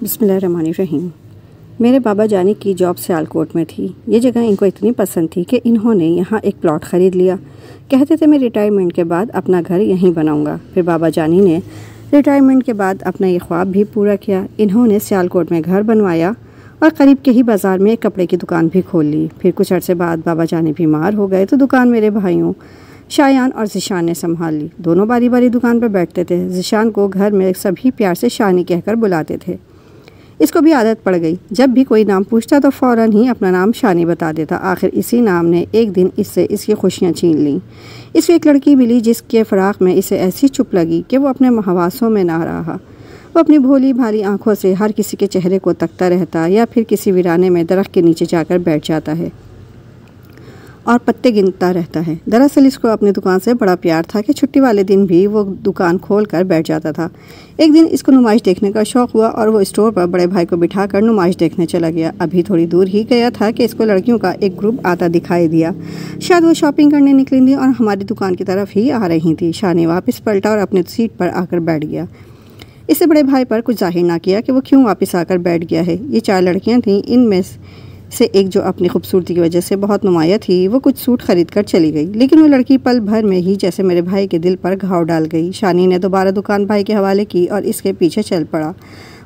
بسم اللہ الرحمن الرحیم۔ میرے بابا جانی کی جاب سیالکوٹ میں تھی۔ یہ جگہ ان کو اتنی پسند تھی کہ انہوں نے یہاں ایک پلاٹ خرید لیا۔ کہتے تھے میں ریٹائرمنٹ کے بعد اپنا گھر یہیں بناؤں گا۔ پھر بابا جانی نے ریٹائرمنٹ کے بعد اپنا یہ خواب بھی پورا کیا۔ انہوں نے سیالکوٹ میں گھر بنوایا اور قریب کے ہی بازار میں ایک کپڑے کی دکان بھی کھول لی۔ پھر کچھ عرصے بعد بابا جانی بیمار ہو گئے تو دکان میرے بھائیوں شایان اور ذیشان نے سنبھال لی۔ دونوں باری باری دکان پر بیٹھتے تھے۔ ذیشان کو گھر میں سبھی پیار سے شانی کہہ کر بلاتے تھے۔ اس کو بھی عادت پڑ گئی، جب بھی کوئی نام پوچھتا تو فوراً ہی اپنا نام شانی بتا دیتا۔ آخر اسی نام نے ایک دن اس سے اس کی خوشیاں چھین لیں۔ اس کو ایک لڑکی ملی جس کے فراق میں اسے ایسی چپ لگی کہ وہ اپنے حواسوں میں نہ رہا۔ وہ اپنی بھولی بھالی آنکھوں سے ہر کسی کے چہرے کو تکتا رہتا یا پھر کسی ویرانے میں درخت کے نیچے جا کر بیٹھ جاتا ہے اور پتے گنتا رہتا ہے۔ دراصل اس کو اپنی دکان سے بڑا پیار تھا کہ چھٹی والے دن بھی وہ دکان کھول کر بیٹھ جاتا تھا۔ ایک دن اس کو نمائش دیکھنے کا شوق ہوا اور وہ اسٹور پر بڑے بھائی کو بٹھا کر نمائش دیکھنے چلا گیا۔ ابھی تھوڑی دور ہی گیا تھا کہ اس کو لڑکیوں کا ایک گروپ آتا دکھائی دیا۔ شاید وہ شاپنگ کرنے نکلی تھی اور ہماری دکان کی طرف ہی آ رہی تھی۔ شانی واپس پلٹا اور اپنی سیٹ پر آ کر بیٹھ گیا۔ اس سے بڑے بھائی پر کچھ ظاہر نہ کیا کہ وہ کیوں واپس آ کر بیٹھ گیا ہے۔ یہ 4 لڑکیاں تھیں، ان میں سے ایک جو اپنی خوبصورتی کی وجہ سے بہت نمایاں تھی، وہ کچھ سوٹ خرید کر چلی گئی، لیکن وہ لڑکی پل بھر میں ہی جیسے میرے بھائی کے دل پر گھاؤ ڈال گئی۔ شانی نے دوبارہ دکان بھائی کے حوالے کی اور اس کے پیچھے چل پڑا۔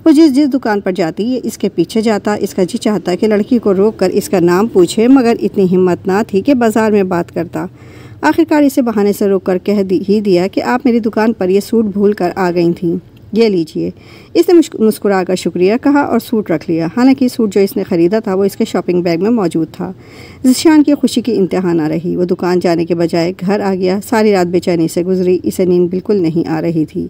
وہ جس دکان پر جاتی یہ اس کے پیچھے جاتا۔ اس کا جی چاہتا کہ لڑکی کو روک کر اس کا نام پوچھے، مگر اتنی ہمت نہ تھی کہ بازار میں بات کرتا۔ آخرکار اسے بہانے سے روک کر کہہ ہی دیا کہ آپ میری دکان پر یہ سوٹ بھول کر آ گئی تھیں، یہ لیجئے۔ اس نے مسکرا کر شکریہ کہا اور سوٹ رکھ لیا۔ حالانکہ سوٹ جو اس نے خریدا تھا وہ اس کے شاپنگ بیگ میں موجود تھا۔ ذیشان کی خوشی کی انتہا نہ رہی۔ وہ دکان جانے کے بجائے گھر آ گیا۔ ساری رات بے چینی سے گزری، اسے نیند بالکل نہیں آ رہی تھی۔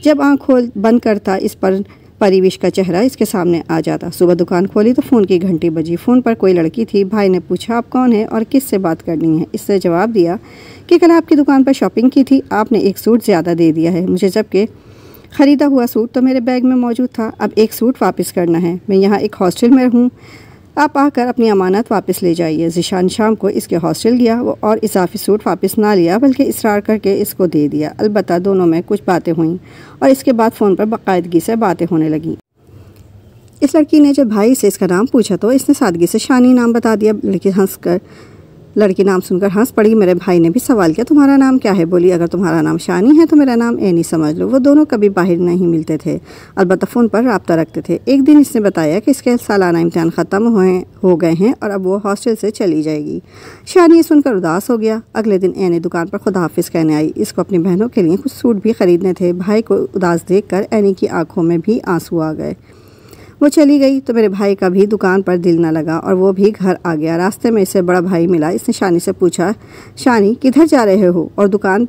جب آنکھ بند کرتا اس پر پریوش کا چہرہ اس کے سامنے آ جاتا۔ صبح دکان کھولی تو فون کی گھنٹی بجی۔ فون پر کوئی لڑکی تھی۔ بھائی نے پوچھا آپ کون ہیں اور کس سے بات کرنی ہے؟ اس نے جواب دیا کہ کل آپ کی دکان پر شاپنگ کی تھی، آپ نے ایک سوٹ زیادہ دے دیا ہے مجھے، جبکہ خریدا ہوا سوٹ تو میرے بیگ میں موجود تھا۔ اب ایک سوٹ واپس کرنا ہے۔ میں یہاں ایک ہاسٹل میں ہوں، آپ آ کر اپنی امانت واپس لے جائیے۔ ذیشان شام کو اس کے ہاسٹل گیا اور اضافی سوٹ واپس نہ لیا بلکہ اصرار کر کے اس کو دے دیا۔ البتہ دونوں میں کچھ باتیں ہوئیں اور اس کے بعد فون پر باقاعدگی سے باتیں ہونے لگیں۔ اس لڑکی نے جب بھائی سے اس کا نام پوچھا تو اس نے سادگی سے شانی نام بتا دیا۔ لڑکی نام سن کر ہنس پڑی۔ میرے بھائی نے بھی سوال کیا تمہارا نام کیا ہے؟ بولی اگر تمہارا نام شانی ہے تو میرا نام اینی سمجھ لو۔ وہ دونوں کبھی باہر نہیں ملتے تھے، البتہ فون پر رابطہ رکھتے تھے۔ ایک دن اس نے بتایا کہ اس کے سالانہ امتحان ختم ہو گئے ہیں اور اب وہ ہاسٹل سے چلی جائے گی۔ شانی یہ سن کر اداس ہو گیا۔ اگلے دن اینی دکان پر خدا حافظ کہنے آئی۔ اس کو اپنی بہنوں کے لیے کچھ سوٹ بھی خریدنے تھے۔ بھائی کو اداس دیکھ کر اینی کی آنکھوں میں بھی آنسو آ گئے۔ وہ چلی گئی تو میرے بھائی کا بھی دکان پر دل نہ لگا اور وہ بھی گھر آ گیا۔ راستے میں اسے بڑا بھائی ملا۔ اس نے شانی سے پوچھا شانی کدھر جا رہے ہو اور دکان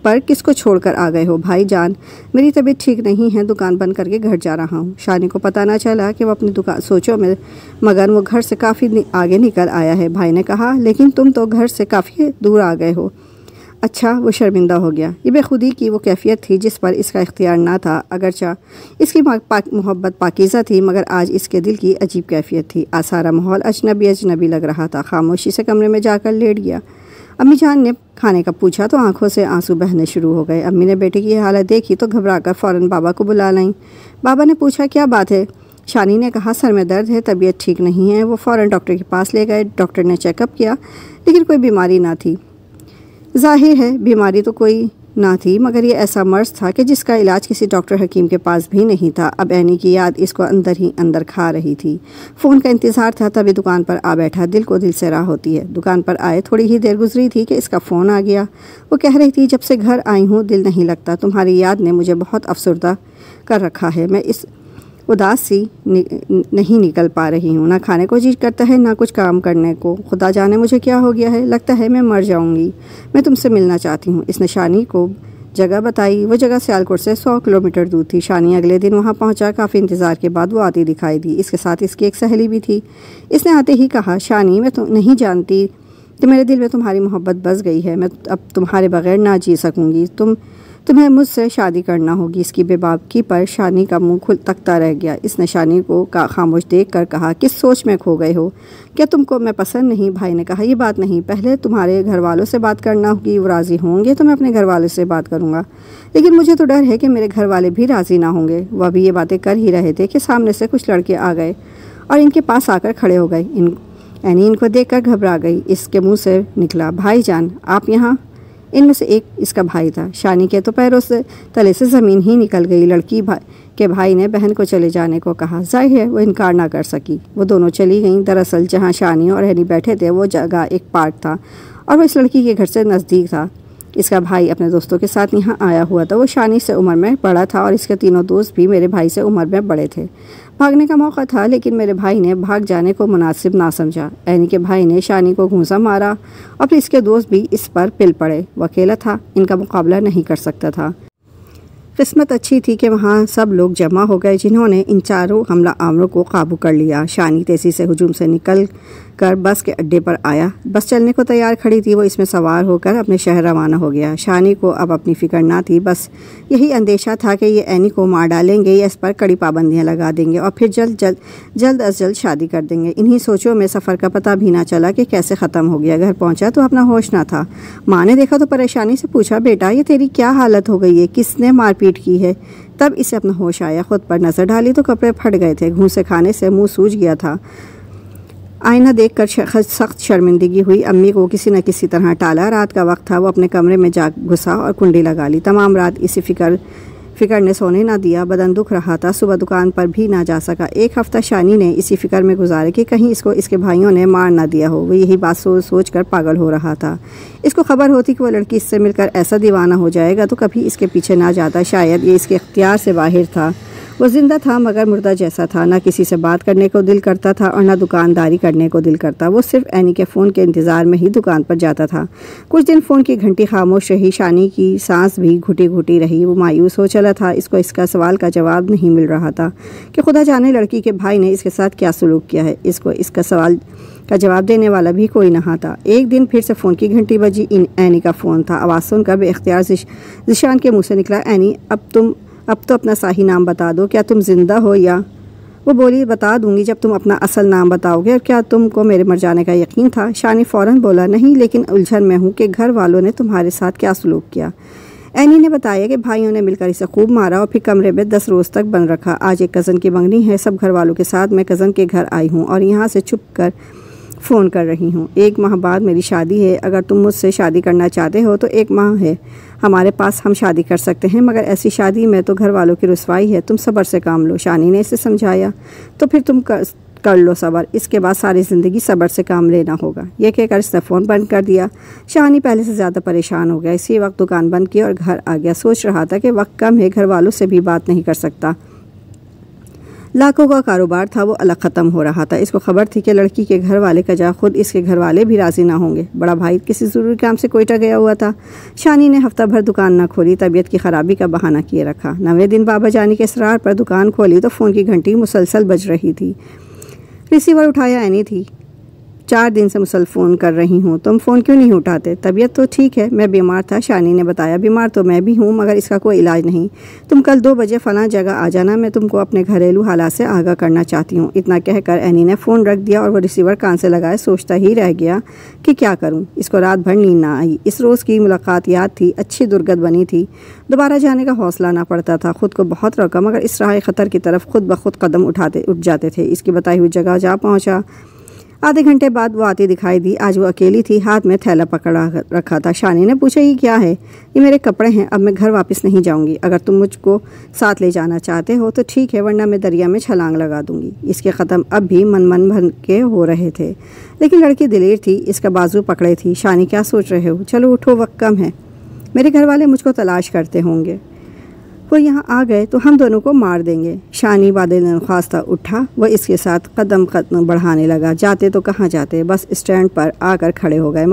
پر کس کو چھوڑ کر آ گئے ہو؟ بھائی جان میری طبیعت ٹھیک نہیں ہے، دکان بند کر کے گھر جا رہا ہوں۔ شانی کو پتہ نہ چلا کہ وہ اپنی دکان سوچوں میں مگر وہ گھر سے کافی آگے نکل آیا ہے۔ بھائی نے کہا لیکن تم تو گھر سے کافی دور آ گئے ہو۔ اچھا، وہ شرمندہ ہو گیا۔ یہ بے خودی کی وہ کیفیت تھی جس پر اس کا اختیار نہ تھا۔ اگرچہ اس کی محبت پاکیزہ تھی مگر آج اس کے دل کی عجیب کیفیت تھی۔ سارا ماحول اجنبی لگ رہا تھا۔ خاموشی سے کمرے میں جا کر لیٹ گیا۔ امی جان نے کھانے کا پوچھا تو آنکھوں سے آنسو بہنے شروع ہو گئے۔ امی نے بیٹے کی حالت دیکھی تو گھبرا کر فوراً بابا کو بلا لائیں۔ بابا نے پوچھا کیا بات ہے؟ شانی نے کہا سر میں درد ہے، طبیعت ٹھیک نہیں ہے۔ وہ فوراً ڈاکٹر کے پاس لے گئے۔ ڈاکٹر نے چیک اپ کیا لیکن کوئی بیماری نہ تھی۔ ظاہر ہے بیماری تو کوئی نہ تھی مگر یہ ایسا مرض تھا کہ جس کا علاج کسی ڈاکٹر حکیم کے پاس بھی نہیں تھا۔ اب اینی کی یاد اس کو اندر ہی اندر کھا رہی تھی۔ فون کا انتظار تھا تبھی دکان پر آ بیٹھا۔ دل کو دل سے راہ ہوتی ہے۔ دکان پر آئے تھوڑی ہی دیر گزری تھی کہ اس کا فون آ گیا۔ وہ کہہ رہی تھی جب سے گھر آئی ہوں دل نہیں لگتا، تمہاری یاد نے مجھے بہت افسردہ کر رکھا ہے۔ میں اس اداس سی نہیں نکل پا رہی ہوں، نہ کھانے کو جی کرتا ہے نہ کچھ کام کرنے کو۔ خدا جانے مجھے کیا ہو گیا ہے، لگتا ہے میں مر جاؤں گی۔ میں تم سے ملنا چاہتی ہوں۔ اس نے شانی کو جگہ بتائی۔ وہ جگہ سیالکوٹ سے 100 کلومیٹر دور تھی۔ شانی اگلے دن وہاں پہنچا۔ کافی انتظار کے بعد وہ آتی دکھائی دی۔ اس کے ساتھ اس کی ایک سہیلی بھی تھی۔ اس نے آتے ہی کہا شانی میں نہیں جانتی کہ میرے دل میں تمہاری محبت بس گئی ہے، میں اب تمہارے بغیر نہ جی سکوں گی۔ تم تمہیں مجھ سے شادی کرنا ہوگی۔ اس کی بے باکی پر شانی کا منہ کھل تکتا رہ گیا۔ اس نے شانی کو خاموش دیکھ کر کہا، کس سوچ میں کھو گئے ہو؟ کیا تم کو میں پسند نہیں؟ بھائی نے کہا، یہ بات نہیں، پہلے تمہارے گھر والوں سے بات کرنا ہوگی، وہ راضی ہوں گے تو میں اپنے گھر والوں سے بات کروں گا، لیکن مجھے تو ڈر ہے کہ میرے گھر والے بھی راضی نہ ہوں گے۔ وہ ابھی یہ باتیں کر ہی رہے تھے کہ سامنے سے کچھ لڑکے آ گئے اور ان کے پاس آ کر کھڑے ہو گئے۔ اینی ان کو دیکھ کر گھبرا گئی۔ اس کے منہ سے نکلا، بھائی جان آپ یہاں؟ ان میں سے ایک اس کا بھائی تھا۔ شانی کے تو پیروں سے تلے سے زمین ہی نکل گئی۔ لڑکی کے بھائی نے بہن کو چلے جانے کو کہا۔ ظاہر ہے وہ انکار نہ کر سکی۔ وہ دونوں چلی گئیں۔ دراصل جہاں شانی اور اینی بیٹھے تھے وہ جگہ ایک پارک تھا اور وہ اس لڑکی کے گھر سے نزدیک تھا۔ اس کا بھائی اپنے دوستوں کے ساتھ یہاں آیا ہوا تھا۔ وہ شانی سے عمر میں بڑا تھا اور اس کے تینوں دوست بھی میرے بھائی سے عمر میں بڑے تھے۔ بھاگنے کا موقع تھا لیکن میرے بھائی نے بھاگ جانے کو مناسب نہ سمجھا۔ اینی کے بھائی نے شانی کو گھونسا مارا اور پھر اس کے دوست بھی اس پر پل پڑے۔ وہ اکیلا تھا، ان کا مقابلہ نہیں کر سکتا تھا۔ قسمت اچھی تھی کہ وہاں سب لوگ جمع ہو گئے جنہوں نے ان چاروں حملہ آوروں کو قابو کر لیا۔ شانی تیزی سے ہجوم سے نکل کر بس کے اڈے پر آیا۔ بس چلنے کو تیار کھڑی تھی۔ وہ اس میں سوار ہو کر اپنے شہر روانہ ہو گیا۔ شانی کو اب اپنی فکر نہ تھی، بس یہی اندیشہ تھا کہ یہ اینی کو مار ڈالیں گے یا اس پر کڑی پابندیاں لگا دیں گے اور پھر جلد از جلد شادی کر دیں گے۔ انہی سوچوں میں سفر کا پتہ بھی نہ چلا کہ کیسے ختم ہو گیا۔ گھر پہنچا تو اپنا ہوش نہ تھا۔ ماں نے دیکھا تو پریشانی سے پوچھا، بیٹا یہ تیری کیا حالت ہو گئی ہے؟ کس نے مار پیٹ کی ہے؟ تب اسے اپنا ہوش آیا۔ خود پر نظر ڈالی تو کپڑے پھٹ گئے تھے۔ گھونسے کھانے سے منہ سوج گیا تھا۔ آئینہ دیکھ کر سخت شرمندگی ہوئی۔ امی کو کسی نہ کسی طرح ٹالا۔ رات کا وقت تھا۔ وہ اپنے کمرے میں جا گھسا اور کنڈی لگا لی۔ تمام رات اسی فکر نے سونے نہ دیا۔ بدن دکھ رہا تھا۔ صبح دکان پر بھی نہ جا سکا۔ ایک ہفتہ شانی نے اسی فکر میں گزارے کہ کہیں اس کو اس کے بھائیوں نے مار نہ دیا ہو۔ وہ یہی بات سوچ کر پاگل ہو رہا تھا۔ اس کو خبر ہوتی کہ وہ لڑکی اس سے مل کر ایسا دیوانہ ہو جائے گا تو کبھی اس کے پیچھے نہ جاتا۔ شاید یہ اس کے اختیار سے باہر تھا۔ وہ زندہ تھا مگر مردہ جیسا تھا۔ نہ کسی سے بات کرنے کو دل کرتا تھا اور نہ دکانداری کرنے کو دل کرتا۔ وہ صرف اینی کے فون کے انتظار میں ہی دکان پر جاتا تھا۔ کچھ دن فون کی گھنٹی خاموش رہی۔ شانی کی سانس بھی گھٹی گھٹی رہی۔ وہ مایوس ہو چلا تھا۔ اس کو اس کا سوال کا جواب نہیں مل رہا تھا کہ خدا جانے لڑکی کے بھائی نے اس کے ساتھ کیا سلوک کیا ہے۔ اس کو اس کا سوال کا جواب دینے والا بھی کوئی نہ تھا۔ ایک دن پھر سے فون کی گھنٹی بجی۔ اینی کا فون تھا۔ آواز سن کر بے اختیار ذیشان کے منہ سے نکلا، اینی اب تو اپنا صحیح نام بتا دو۔ کیا تم زندہ ہو یا؟ وہ بولی، بتا دوں گی جب تم اپنا اصل نام بتاؤ گے۔ اور کیا تم کو میرے مر جانے کا یقین تھا؟ شانی فوراً بولا، نہیں، لیکن الجھن میں ہوں کہ گھر والوں نے تمہارے ساتھ کیا سلوک کیا۔ اینی نے بتایا کہ بھائیوں نے مل کر اسے خوب مارا اور پھر کمرے میں 10 روز تک بند رکھا۔ آج ایک کزن کی منگنی ہے، سب گھر والوں کے ساتھ میں کزن کے گھر آئی ہوں اور یہاں سے چھپ کر فون کر رہی ہوں۔ 1 ماہ بعد میری شادی ہے۔ اگر تم مجھ سے شادی کرنا چاہتے ہو تو 1 ماہ ہے ہمارے پاس، ہم شادی کر سکتے ہیں، مگر ایسی شادی میں تو گھر والوں کی رسوائی ہے۔ تم صبر سے کام لو۔ شانی نے اسے سمجھایا، تو پھر تم کر لو صبر، اس کے بعد ساری زندگی صبر سے کام لینا ہوگا۔ یہ کہہ کر اس نے فون بند کر دیا۔ شانی پہلے سے زیادہ پریشان ہو گیا۔ اسی وقت دکان بند کی اور گھر آ گیا۔ سوچ رہا تھا کہ وقت کم ہے، گھر والوں سے بھی بات نہیں کر سکتا۔ لاکھوں کا کاروبار تھا، وہ الگ ختم ہو رہا تھا۔ اس کو خبر تھی کہ لڑکی کے گھر والے کا جا خود اس کے گھر والے بھی راضی نہ ہوں گے۔ بڑا بھائی کسی ضروری کام سے کوئٹہ گیا ہوا تھا۔ شانی نے ہفتہ بھر دکان نہ کھولی، طبیعت کی خرابی کا بہانہ کیے رکھا۔ 9ویں دن بابا جانی کے اصرار پر دکان کھولی تو فون کی گھنٹی مسلسل بج رہی تھی۔ ریسیور اٹھایا اینی تھی۔ 4 دن سے مسلسل فون کر رہی ہوں، تم فون کیوں نہیں اٹھاتے؟ طبیعت تو ٹھیک ہے، میں بیمار تھا۔ شانی نے بتایا، بیمار تو میں بھی ہوں مگر اس کا کوئی علاج نہیں۔ تم کل 2 بجے فلاں جگہ آ جانا، میں تم کو اپنے گھریلو حالات سے آگاہ کرنا چاہتی ہوں۔ اتنا کہہ کر اینی نے فون رکھ دیا اور وہ ریسیور کان سے لگائے سوچتا ہی رہ گیا کہ کیا کروں۔ اس کو رات بھر نیند نہ آئی۔ اس روز کی ملاقات یاد تھی، اچھی درگت بنی تھی۔ دوبارہ جانے کا حوصلہ نہ پڑتا تھا۔ خود کو بہت روکا مگر اس راہ خطر کی طرف خود بخود قدم اٹھ جاتے تھے۔ اس کی بتائی ہوئی جگہ جا پہنچا۔ آدھے گھنٹے بعد وہ آتی دکھائی دی۔ آج وہ اکیلی تھی، ہاتھ میں تھیلا پکڑا رکھا تھا۔ شانی نے پوچھا، یہ کیا ہے؟ یہ میرے کپڑے ہیں، اب میں گھر واپس نہیں جاؤں گی۔ اگر تم مجھ کو ساتھ لے جانا چاہتے ہو تو ٹھیک ہے، ورنہ میں دریا میں چھلانگ لگا دوں گی۔ اس کے قدم اب بھی من بھر کے ہو رہے تھے، لیکن لڑکی دلیر تھی، اس کا بازو پکڑے تھی۔ شانی، کیا سوچ رہے ہو؟ چلو اٹھو، وقت کم ہے، میرے گھر والے مجھ کو تلاش کرتے ہوں گے، وہ یہاں آ گئے تو ہم دونوں کو مار دیں گے۔ شانی بادل نخواستہ اٹھا۔ وہ اس کے ساتھ قدم بڑھانے لگا۔ جاتے تو کہاں جاتے، بس اسٹینڈ پر آ کر کھڑے ہو گئے۔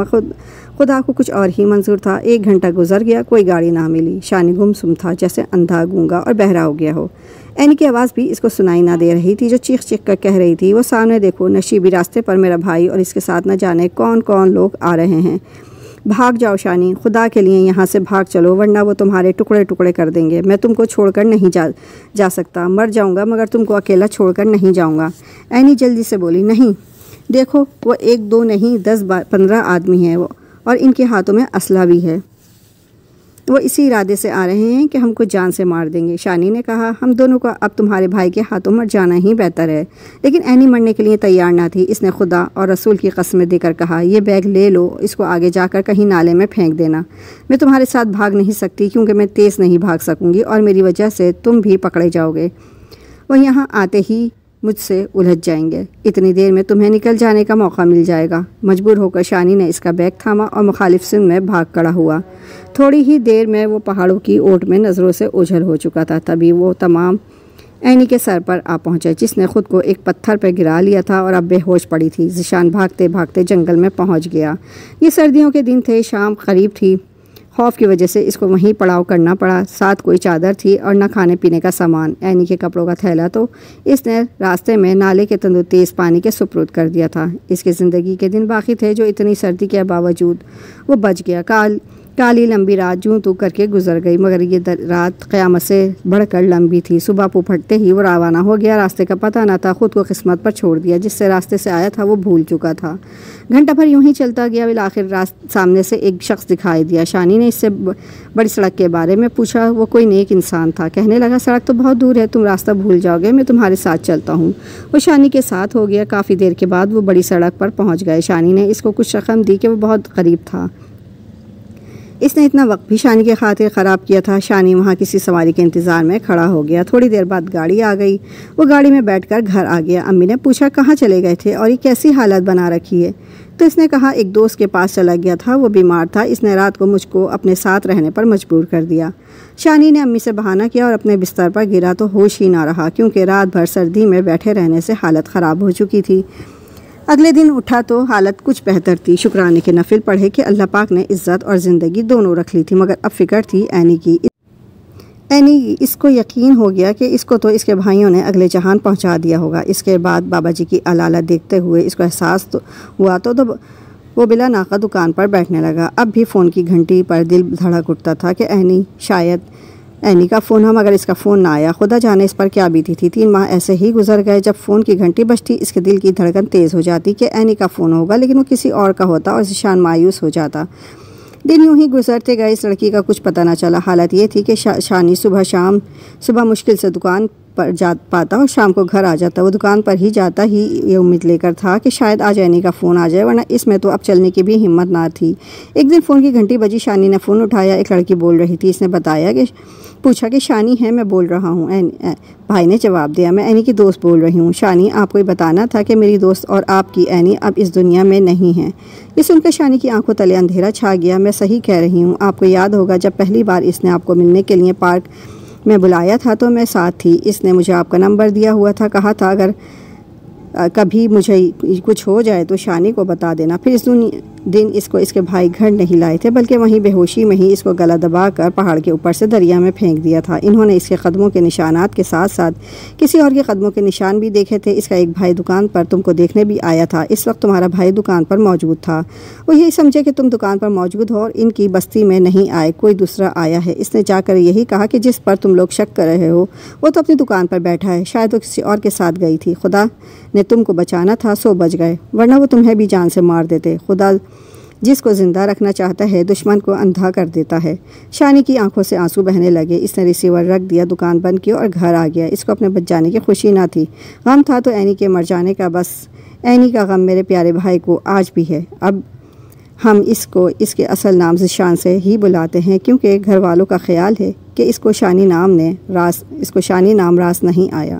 خدا کو کچھ اور ہی منظور تھا۔ 1 گھنٹہ گزر گیا، کوئی گاڑی نہ ملی۔ شانی گمسم تھا، جیسے اندھا، گونگا اور بہرا ہو گیا ہو۔ اینی کی آواز بھی اس کو سنائی نہ دے رہی تھی، جو چیخ چیخ کر کہہ رہی تھی، وہ سامنے دیکھو، نشیبی راستے پر میرا بھائی اور اس کے ساتھ نہ جانے کون کون لوگ آ رہے ہیں۔ بھاگ جاؤ شانی، خدا کے لیے یہاں سے بھاگ چلو ورنہ وہ تمہارے ٹکڑے ٹکڑے کر دیں گے۔ میں تم کو چھوڑ کر نہیں جا سکتا، مر جاؤں گا مگر تم کو اکیلا چھوڑ کر نہیں جاؤں گا۔ اینی جلدی سے بولی، نہیں دیکھو وہ 1 2 نہیں 10 15 آدمی ہیں وہ، اور ان کے ہاتھوں میں اسلحہ بھی ہے۔ وہ اسی ارادے سے آ رہے ہیں کہ ہم کو جان سے مار دیں گے۔ شانی نے کہا، ہم دونوں کو اب تمہارے بھائی کے ہاتھوں مر جانا ہی بہتر ہے۔ لیکن اینی مرنے کے لیے تیار نہ تھی۔ اس نے خدا اور رسول کی قسمیں دے کر کہا، یہ بیگ لے لو، اس کو آگے جا کر کہیں نالے میں پھینک دینا۔ میں تمہارے ساتھ بھاگ نہیں سکتی کیونکہ میں تیز نہیں بھاگ سکوں گی اور میری وجہ سے تم بھی پکڑے جاؤ گے۔ وہ یہاں آتے ہی مجھ سے الجھ جائیں گے، اتنی دیر میں تمہیں نکل جانے کا موقع مل جائے گا۔ مجبور ہو کر شانی نے اس کا بیگ تھاما اور مخالف سمت میں بھاگ کھڑا ہوا۔ تھوڑی ہی دیر میں وہ پہاڑوں کی اوٹ میں نظروں سے اوجھل ہو چکا تھا۔ تبھی وہ تمام اینی کے سر پر آ پہنچے، جس نے خود کو ایک پتھر پہ گرا لیا تھا اور اب بے ہوش پڑی تھی۔ ذیشان بھاگتے بھاگتے جنگل میں پہنچ گیا۔ یہ سردیوں کے دن تھے، شام قریب تھی۔ خوف کی وجہ سے اس کو وہیں پڑاؤ کرنا پڑا۔ ساتھ کوئی چادر تھی اور نہ کھانے پینے کا سامان۔ اینی کے کپڑوں کا تھیلا تو اس نے راستے میں نالے کے تندور تیز پانی کے سپرد کر دیا تھا۔ اس کے زندگی کے دن باقی تھے جو اتنی سردی کے باوجود وہ بچ گیا۔ کالی لمبی رات جوں تو کر کے گزر گئی، مگر یہ رات قیامت سے بڑھ کر لمبی تھی۔ صبح پھٹتے ہی وہ روانہ ہو گیا۔ راستے کا پتہ نہ تھا، خود کو قسمت پر چھوڑ دیا۔ جس سے راستے سے آیا تھا وہ بھول چکا تھا۔ گھنٹہ بھر یوں ہی چلتا گیا، بالآخر سامنے سے ایک شخص دکھائی دیا۔ شانی نے اس سے بڑی سڑک کے بارے میں پوچھا۔ وہ کوئی نیک انسان تھا، کہنے لگا، سڑک تو بہت دور ہے، تم راستہ بھول جاؤ گے، میں تمہارے ساتھ چلتا ہوں۔ وہ شانی کے ساتھ ہو گیا۔ کافی دیر کے بعد وہ بڑی سڑک پر پہنچ گئے۔ شانی نے اس کو کچھ رقم دی کہ وہ بہت قریب تھا۔ اس نے اتنا وقت بھی شانی کی خاطر خراب کیا تھا۔ شانی وہاں کسی سواری کے انتظار میں کھڑا ہو گیا۔ تھوڑی دیر بعد گاڑی آ گئی۔ وہ گاڑی میں بیٹھ کر گھر آ گیا۔ امی نے پوچھا، کہاں چلے گئے تھے اور یہ کیسی حالت بنا رکھی ہے؟ تو اس نے کہا، ایک دوست کے پاس چلا گیا تھا، وہ بیمار تھا، اس نے رات کو مجھ کو اپنے ساتھ رہنے پر مجبور کر دیا۔ شانی نے امی سے بہانہ کیا اور اپنے بستر پر گرا تو ہوش ہی نہ رہا، کیونکہ رات بھر سردی میں بیٹھے رہنے سے حالت خراب ہو چکی تھی۔ اگلے دن اٹھا تو حالت کچھ بہتر تھی۔ شکرانے کے نفل پڑھے کہ اللہ پاک نے عزت اور زندگی دونوں رکھ لی تھی، مگر اب فکر تھی اینی کی۔ اینی اس کو یقین ہو گیا کہ اس کو تو اس کے بھائیوں نے اگلے جہان پہنچا دیا ہوگا۔ اس کے بعد بابا جی کی علالت دیکھتے ہوئے اس کو احساس ہوا تو وہ بلا ناقہ دکان پر بیٹھنے لگا۔ اب بھی فون کی گھنٹی پر دل دھڑک اٹھتا تھا کہ شاید اینی کا فون ہو، مگر اس کا فون نہ آیا۔ خدا جانے اس پر کیا بیتی تھی۔ 3 ماہ ایسے ہی گزر گئے۔ جب فون کی گھنٹی بجتی اس کے دل کی دھڑکن تیز ہو جاتی کہ اینی کا فون ہوگا، لیکن وہ کسی اور کا ہوتا اور ذیشان مایوس ہو جاتا۔ دن یوں ہی گزرتے گئے، اس لڑکی کا کچھ پتہ نہ چلا۔ حالت یہ تھی کہ شانی صبح مشکل سے دکان پر جا پاتا اور شام کو گھر آ جاتا۔ وہ دکان پر ہی جاتا ہی یہ امید لے کر تھا کہ شاید آج اینی کا فون آ جائے، ورنہ اس میں تو اب چلنے کی بھی ہمت نہ تھی۔ ایک دن فون کی گھنٹی بجی، شانی نے فون اٹھایا۔ ایک لڑکی بول رہی تھی۔ اس نے پوچھا کہ شانی ہے؟ میں بول رہا ہوں۔ بھائی نے جواب دیا، میں اینی کی دوست بول رہی ہوں۔ شانی، آپ کو یہ بتانا تھا کہ میری دوست اور آپ کی اینی اب اس دنیا میں نہیں ہیں۔ یہ سن کر شانی کی آنکھوں تلے اندھیرا چھا گیا۔ میں صحیح کہہ رہی ہوں؟ آپ کو یاد ہوگا جب پہلی بار اس نے آپ کو ملنے کے لیے پارک میں بلایا تھا تو میں ساتھ تھی۔ اس نے مجھے آپ کا نمبر دیا ہوا تھا، کہا تھا اگر کبھی مجھے کچھ ہو جائے تو شانی کو بتا دینا۔ پھر اس دن اس کو اس کے بھائی گھر نہیں لائے تھے، بلکہ وہیں بے ہوشی میں ہی اس کو گلا دبا کر پہاڑ کے اوپر سے دریا میں پھینک دیا تھا۔ انہوں نے اس کے قدموں کے نشانات کے ساتھ ساتھ کسی اور کے قدموں کے نشان بھی دیکھے تھے۔ اس کا ایک بھائی دکان پر تم کو دیکھنے بھی آیا تھا۔ اس وقت تمہارا بھائی دکان پر موجود تھا۔ وہ یہی سمجھے کہ تم دکان پر موجود ہو اور ان کی بستی میں نہیں آئے، کوئی دوسرا آیا ہے۔ اس نے جا کر یہی کہا کہ جس پر تم لوگ شک کر رہے ہو وہ تو اپنی دکان پر بیٹھا ہے، شاید وہ کسی اور کے ساتھ گئی تھی۔ خدا نے تم کو بچانا تھا سو بچ گئے، ورنہ وہ تمہیں بھی جان سے مار دیتے۔ خدا جس کو زندہ رکھنا چاہتا ہے دشمن کو اندھا کر دیتا ہے۔ شانی کی آنکھوں سے آنسو بہنے لگے۔ اس نے ریسیور رکھ دیا، دکان بند کی اور گھر آ گیا۔ اس کو اپنے بچ جانے کی خوشی نہ تھی، غم تھا تو اینی کے مر جانے کا۔ بس اینی کا غم میرے پیارے بھائی کو آج بھی ہے۔ اب ہم اس کو اس کے اصل نام ذیشان سے ہی بلاتے ہیں، کیونکہ گھر والوں کا خیال ہے کہ اس کو شانی نام راس نہیں آیا۔